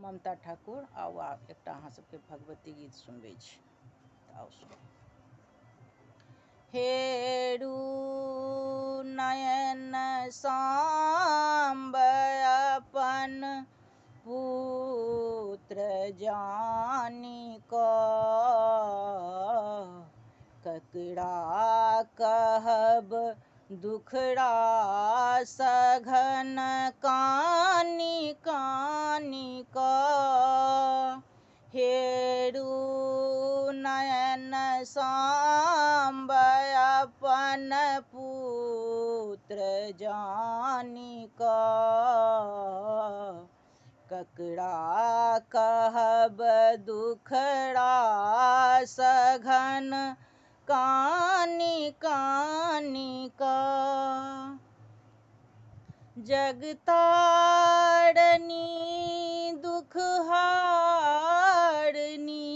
ममता ठाकुर आउ एकटा अहाँ सबके भगवती गीत सुनबै छी। आउ सुन। हेरू नयन सांब अपन पुत्र जानी क, ककरा कहब दुखड़ा सघन कानी कानी क। हेरू नयन सांब अपन पुत्र जानी क, ककरा कहब दुखड़ा सघन कानी कानी क। जगतारनी दुख हारनी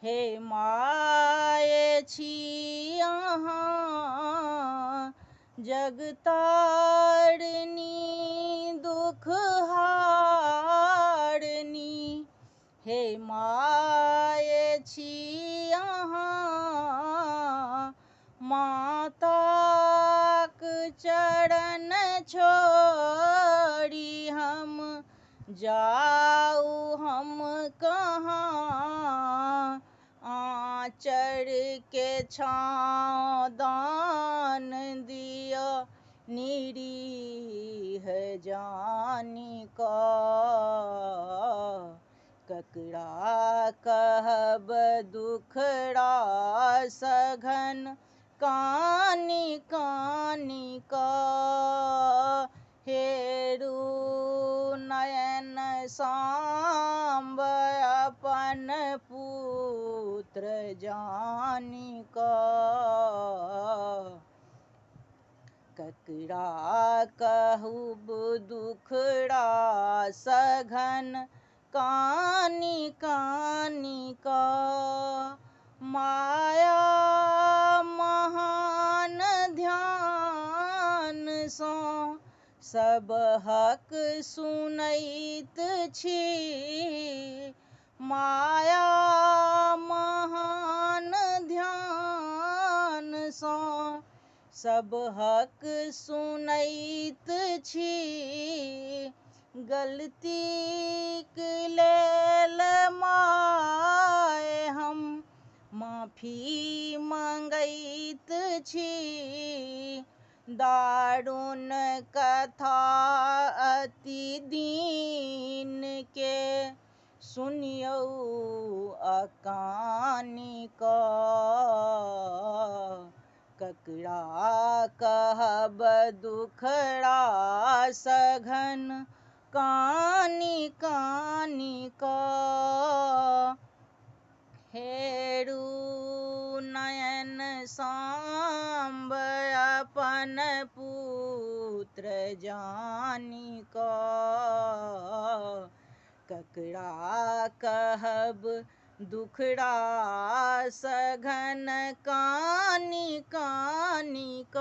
हे माय छी अहाँ, जगतारनी दुख हारनी हे माय छी अहाँ। माताक चरण छोड़ी हम जाऊ हम कहाँ, आँचर के छाँव दान दिया निरीह जानी क। ककरा कहब दुखड़ा सघन कानी कानी क। हेरू नयन सांब अपन पुत्र जानी क, ककरा कहब दुखड़ा सघन कानी कानी क। माया महान ध्यान सँ सब हक सुनैत छी, माया महान ध्यान सँ सब हक सुनैत छी। गलतीक लेल माय हम माफी मंगैत छी, दारुण कथा अति दीन के सुनियौ अकानी क। ककरा कहब दुखड़ा सघन कानी कानी क। हेरू नयन सांब अपन पुत्र जानी क, ककरा कहब दुखड़ा सघन कानी कानी क।